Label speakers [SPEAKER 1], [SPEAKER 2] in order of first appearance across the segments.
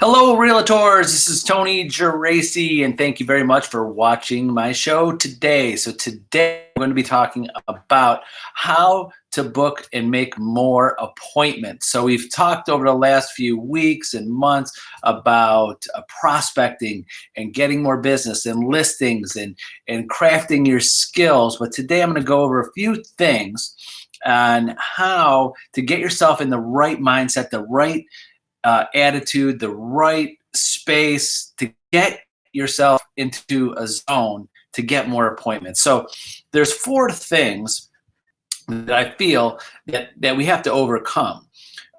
[SPEAKER 1] Hello, Realtors. This is Tony Geraci, and thank you very much for watching my show today. So today I'm going to be talking about how to book and make more appointments. So we've talked over the last few weeks and months about prospecting and getting more business and listings and crafting your skills. But today I'm going to go over a few things on how to get yourself in the right mindset, the right attitude, the right space to get yourself into a zone to get more appointments. So there's four things that I feel that we have to overcome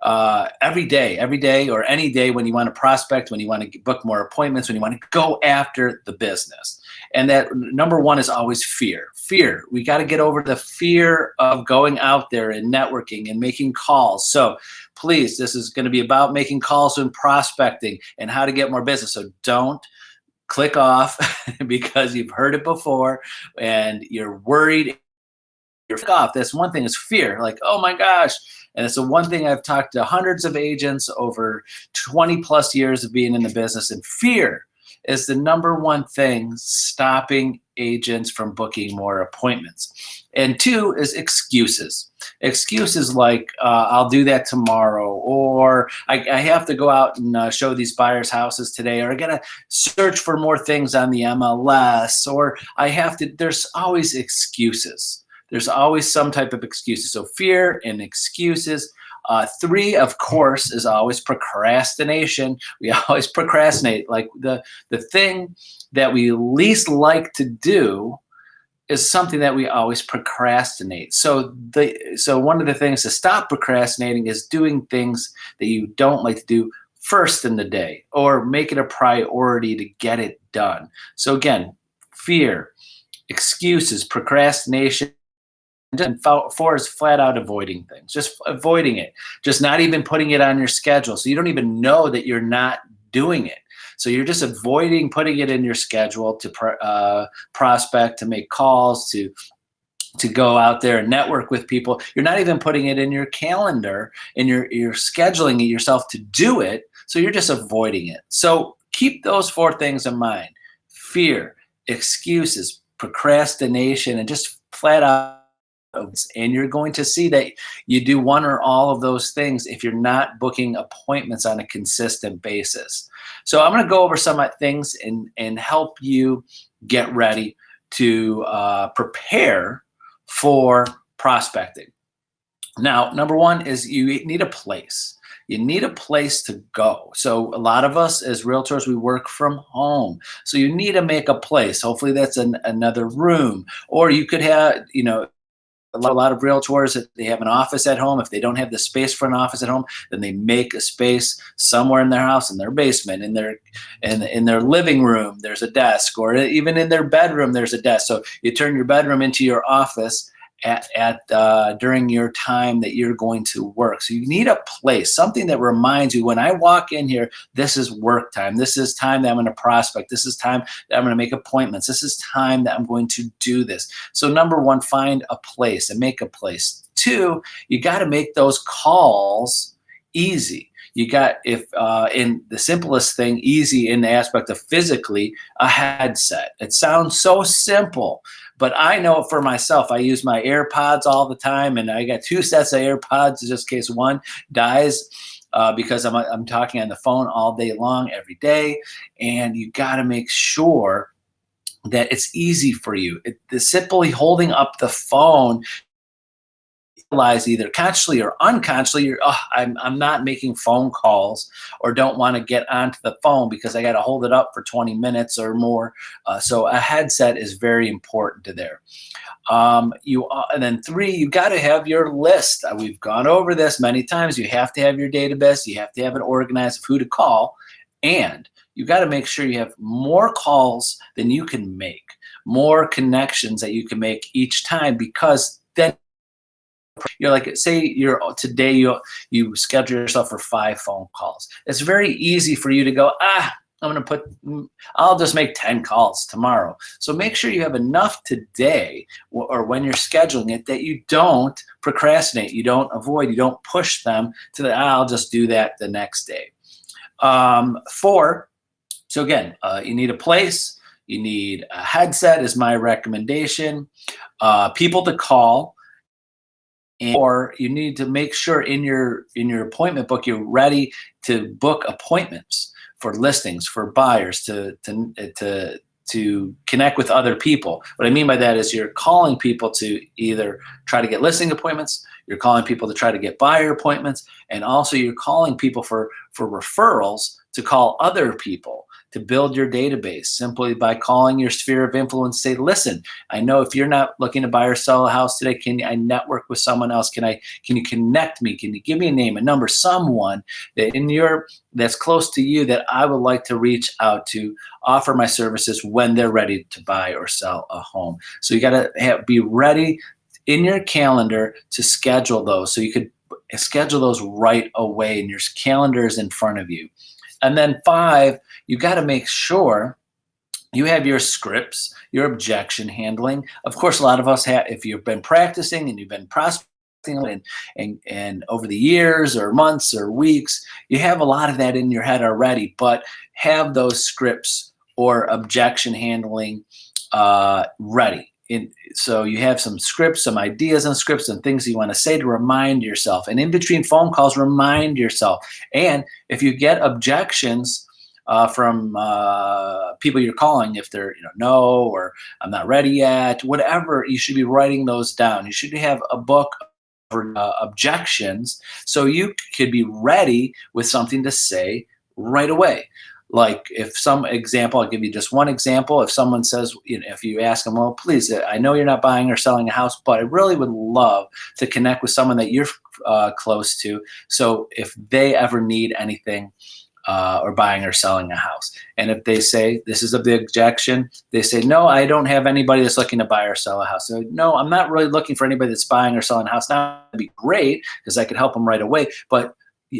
[SPEAKER 1] every day or any day when you want to prospect, when you want to book more appointments, when you want to go after the business. And that number one is always fear. Fear. We got to get over the fear of going out there and networking and making calls. So please, this is going to be about making calls and prospecting and how to get more business. So don't click off because you've heard it before and you're worried. You're off. That's one thing is fear. Like, oh my gosh. And it's the one thing I've talked to hundreds of agents over 20 plus years of being in the business, and fear is the number one thing stopping agents from booking more appointments. And two is excuses. Excuses like, I'll do that tomorrow, or I have to go out and show these buyers houses today, or I got to search for more things on the MLS, or I have to, there's always excuses. There's always some type of excuses. So fear and excuses. Three, of course, is always procrastination. We always procrastinate. Like the thing that we least like to do is something that we always procrastinate. So one of the things to stop procrastinating is doing things that you don't like to do first in the day, or make it a priority to get it done. So again, fear, excuses, procrastination. And four is flat out avoiding things, just avoiding it, just not even putting it on your schedule. So you don't even know that you're not doing it. So you're just avoiding putting it in your schedule to prospect, to make calls, to go out there and network with people. You're not even putting it in your calendar, and you're scheduling it yourself to do it. So you're just avoiding it. So keep those four things in mind: fear, excuses, procrastination, and just flat out. And you're going to see that you do one or all of those things if you're not booking appointments on a consistent basis. So I'm going to go over some things and help you get ready to prepare for prospecting. Now, number one is you need a place. You need a place to go. So a lot of us as realtors, we work from home. So you need to make a place. Hopefully that's another room, or you could have, a lot of realtors, they have an office at home. If they don't have the space for an office at home, then they make a space somewhere in their house, in their basement, in their living room, there's a desk, or even in their bedroom, there's a desk. So you turn your bedroom into your office during your time that you're going to work. So you need a place, something that reminds you, when I walk in here, this is work time. This is time that I'm going to prospect. This is time that I'm going to make appointments. This is time that I'm going to do this. So number one, find a place and make a place. Two, you got to make those calls easy. You got, in the simplest thing, easy in the aspect of physically, a headset. It sounds so simple, but I know for myself, I use my AirPods all the time, and I got 2 sets of AirPods just in case one dies, because I'm talking on the phone all day long, every day. And you got to make sure that it's easy for you. Simply holding up the phone, realize either consciously or unconsciously, I'm not making phone calls, or don't want to get onto the phone because I got to hold it up for 20 minutes or more. So a headset is very important to there. And then three, you got to have your list. We've gone over this many times. You have to have your database. You have to have it organized of who to call, and you got to make sure you have more calls than you can make, more connections that you can make each time, because then you're like, say today you schedule yourself for 5 phone calls. It's very easy for you to go, I'll just make 10 calls tomorrow. So make sure you have enough today, or when you're scheduling it, that you don't procrastinate, you don't avoid, you don't push them to I'll just do that the next day. Four, so again, you need a place, you need a headset is my recommendation, people to call, or you need to make sure in your appointment book you're ready to book appointments for listings for buyers to connect with other people. What I mean by that is you're calling people to either try to get listing appointments, you're calling people to try to get buyer appointments, and also you're calling people for referrals to call other people to build your database simply by calling your sphere of influence. Say, listen, I know if you're not looking to buy or sell a house today, can I network with someone else? Can you connect me? Can you give me a name, a number, someone that's close to you that I would like to reach out to, offer my services when they're ready to buy or sell a home. So you got to be ready in your calendar to schedule those. So you could schedule those right away, and your calendar is in front of you. And then 5, you got to make sure you have your scripts, your objection handling. Of course, a lot of us have, if you've been practicing and you've been prospecting and over the years or months or weeks, you have a lot of that in your head already, but have those scripts or objection handling ready. So you have some scripts, some ideas and scripts and things you want to say to remind yourself. And in between phone calls, remind yourself. And if you get objections from people you're calling, if they're no, or I'm not ready yet, whatever, you should be writing those down. You should have a book for objections so you could be ready with something to say right away. Like I'll give you just one example. If someone says, if you ask them, well, please, I know you're not buying or selling a house, but I really would love to connect with someone that you're close to. So if they ever need anything or buying or selling a house, and if they say, this is a big objection, they say, no, I don't have anybody that's looking to buy or sell a house. So no, I'm not really looking for anybody that's buying or selling a house. Now, that'd be great because I could help them right away. But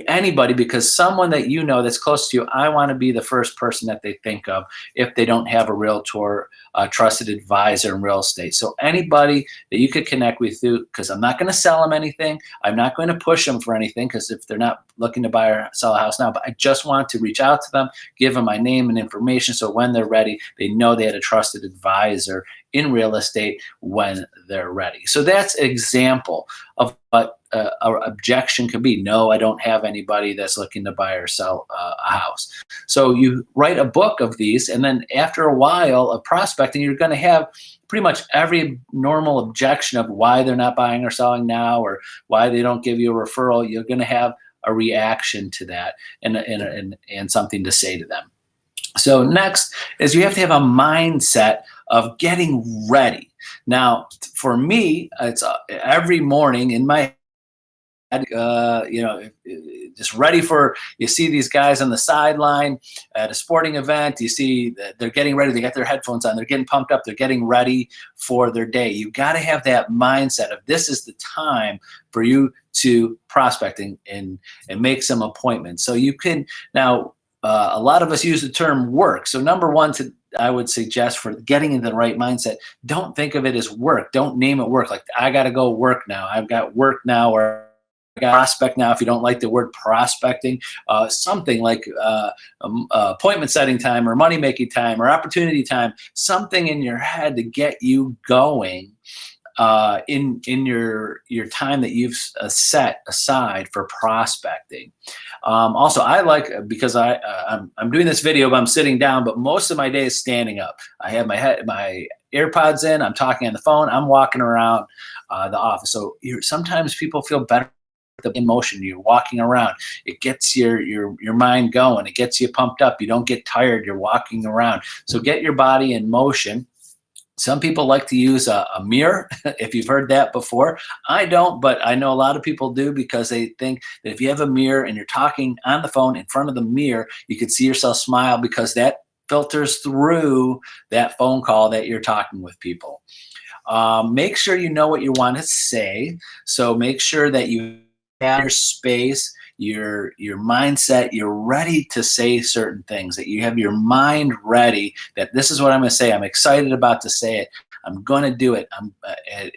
[SPEAKER 1] anybody, because someone that that's close to you, I want to be the first person that they think of if they don't have a realtor, trusted advisor in real estate. So anybody that you could connect with, because I'm not going to sell them anything. I'm not going to push them for anything, because if they're not looking to buy or sell a house now, but I just want to reach out to them, give them my name and information, so when they're ready, they know they had a trusted advisor in real estate when they're ready. So that's an example of what our objection could be. No, I don't have anybody that's looking to buy or sell a house. So you write a book of these, and then after a while of prospecting, you're going to have pretty much every normal objection of why they're not buying or selling now, or why they don't give you a referral. You're going to have a reaction to that and something to say to them. So next is you have to have a mindset of getting ready. Now, for me, it's every morning in my head, just ready for, you see these guys on the sideline at a sporting event, you see that they're getting ready, they got their headphones on, they're getting pumped up, they're getting ready for their day. You got to have that mindset of, this is the time for you to prospect and make some appointments. So you can now, a lot of us use the term work. So number one, I would suggest for getting into the right mindset, don't think of it as work. Don't name it work. Like, I got to go work now. I've got work now, or I got prospect now. If you don't like the word prospecting, something like appointment setting time, or money making time, or opportunity time, something in your head to get you going in your time that you've set aside for prospecting. Also, I like, because I'm doing this video, but I'm sitting down, but most of my day is standing up. I have my AirPods in, I'm talking on the phone, I'm walking around the office. So sometimes people feel better in motion. You're walking around, it gets your mind going, it gets you pumped up, you don't get tired, you're walking around. So get your body in motion. Some people like to use a mirror, if you've heard that before. I don't, but I know a lot of people do, because they think that if you have a mirror and you're talking on the phone in front of the mirror, you can see yourself smile, because that filters through that phone call that you're talking with people. Make sure you know what you want to say. So make sure that you have your space, your mindset, you're ready to say certain things, that you have your mind ready, that this is what I'm going to say. I'm excited about to say it. I'm going to do it.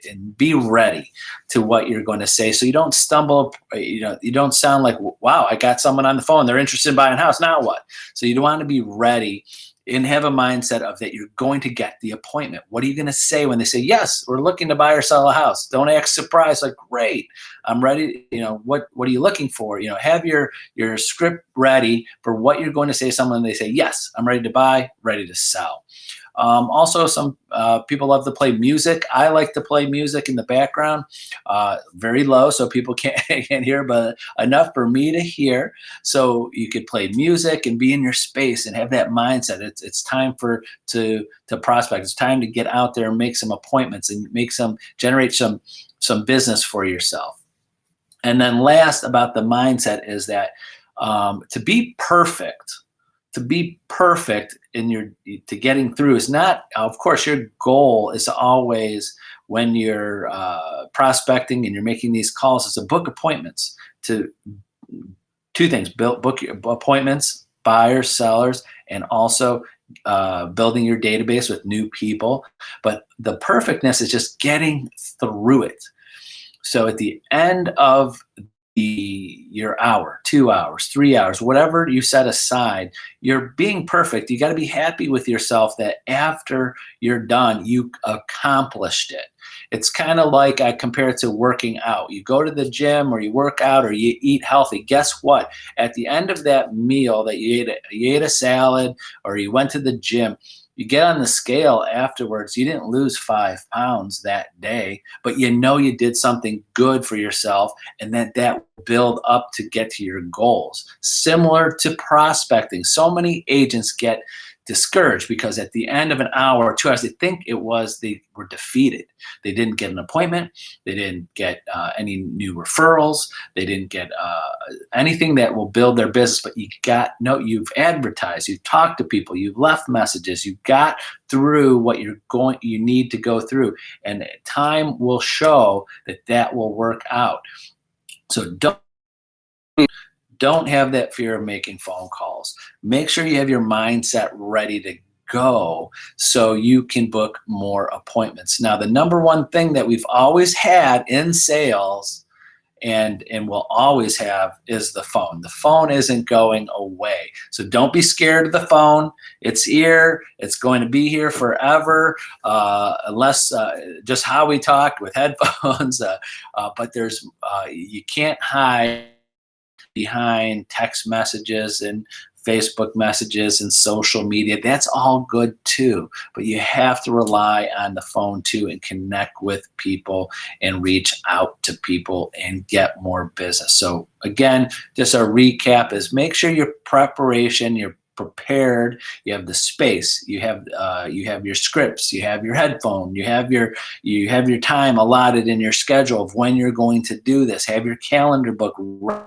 [SPEAKER 1] And be ready to what you're going to say, so you don't stumble. You don't sound like, wow, I got someone on the phone. They're interested in buying a house. Now what? So you don't want to be ready and have a mindset of that you're going to get the appointment. What are you going to say when they say, yes, we're looking to buy or sell a house? Don't act surprised, like, great, I'm ready. What are you looking for? Have your script ready for what you're going to say to someone. They say, yes, I'm ready to buy, ready to sell. Also, some people love to play music. I like to play music in the background, very low so people can't hear, but enough for me to hear. So you could play music and be in your space and have that mindset. It's time to prospect. It's time to get out there and make some appointments and generate some business for yourself. And then last about the mindset is that to be perfect to getting through is not, of course, your goal is always, when you're prospecting and you're making these calls, is to book appointments. To two things: book your appointments, buyers, sellers, and also building your database with new people. But the perfectness is just getting through it. So at the end of your hour, 2 hours, 3 hours, whatever you set aside, you're being perfect. You got to be happy with yourself that after you're done, you accomplished it. It's kind of like, I compare it to working out. You go to the gym or you work out or you eat healthy. Guess what? At the end of that meal that you ate a salad or you went to the gym, you get on the scale afterwards, you didn't lose 5 pounds that day, but you did something good for yourself, and that will build up to get to your goals. Similar to prospecting, so many agents get discouraged because at the end of an hour or 2 hours, they were defeated. They didn't get an appointment. They didn't get any new referrals. They didn't get anything that will build their business. But you've advertised, you've talked to people, you've left messages, you've got through what you need to go through, and time will show that will work out. So don't have that fear of making phone calls. Make sure you have your mindset ready to go so you can book more appointments. Now, the number one thing that we've always had in sales and will always have is the phone. The phone isn't going away. So don't be scared of the phone. It's here. It's going to be here forever, unless just how we talked with headphones. But you can't hide behind text messages and Facebook messages and social media. That's all good too, but you have to rely on the phone too and connect with people and reach out to people and get more business. So again, just a recap is make sure your preparation, you're prepared, you have the space, you have your scripts, you have your headphone, you have your time allotted in your schedule of when you're going to do this, have your calendar book ready.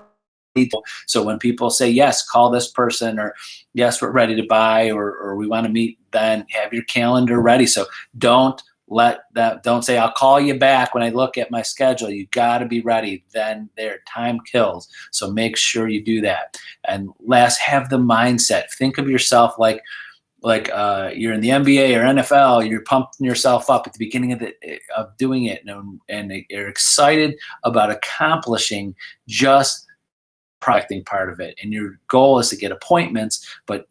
[SPEAKER 1] So when people say, yes, call this person, or yes, we're ready to buy, or we want to meet, then have your calendar ready. So don't say, I'll call you back when I look at my schedule. You got to be ready. Then time kills. So make sure you do that. And last, have the mindset. Think of yourself like you're in the NBA or NFL. You're pumping yourself up at the beginning of doing it, and you're excited about accomplishing just prospecting part of it, and your goal is to get appointments, but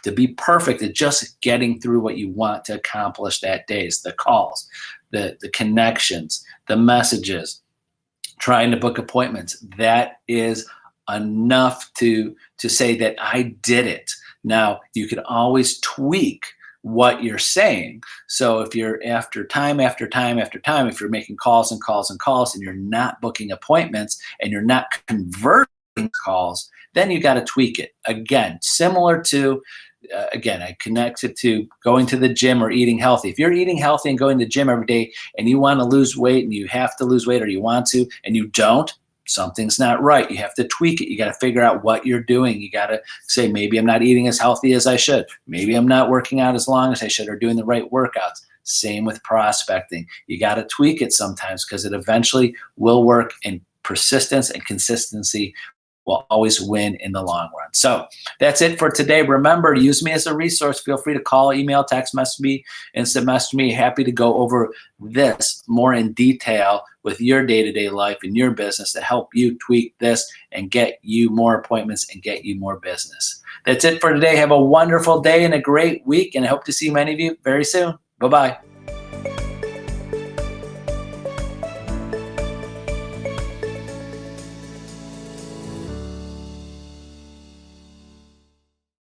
[SPEAKER 1] to be perfect at just getting through what you want to accomplish that day. Is the calls, the connections, the messages, trying to book appointments. That is enough to say that I did it. Now you can always tweak what you're saying. So if you're after time, if you're making calls and calls and calls and you're not booking appointments and you're not converting calls, then you got to tweak it. Again, similar to, I connect it to going to the gym or eating healthy. If you're eating healthy and going to the gym every day and you want to lose weight and you have to lose weight, or you want to and you don't, something's not right. You have to tweak it. You got to figure out what you're doing. You got to say, maybe I'm not eating as healthy as I should. Maybe I'm not working out as long as I should, or doing the right workouts. Same with prospecting. You got to tweak it sometimes because it eventually will work, and persistence and consistency will always win in the long run. So that's it for today. Remember, use me as a resource. Feel free to call, email, text message me, instant message me. Happy to go over this more in detail with your day-to-day life and your business to help you tweak this and get you more appointments and get you more business. That's it for today. Have a wonderful day and a great week, and I hope to see many of you very soon. Bye-bye.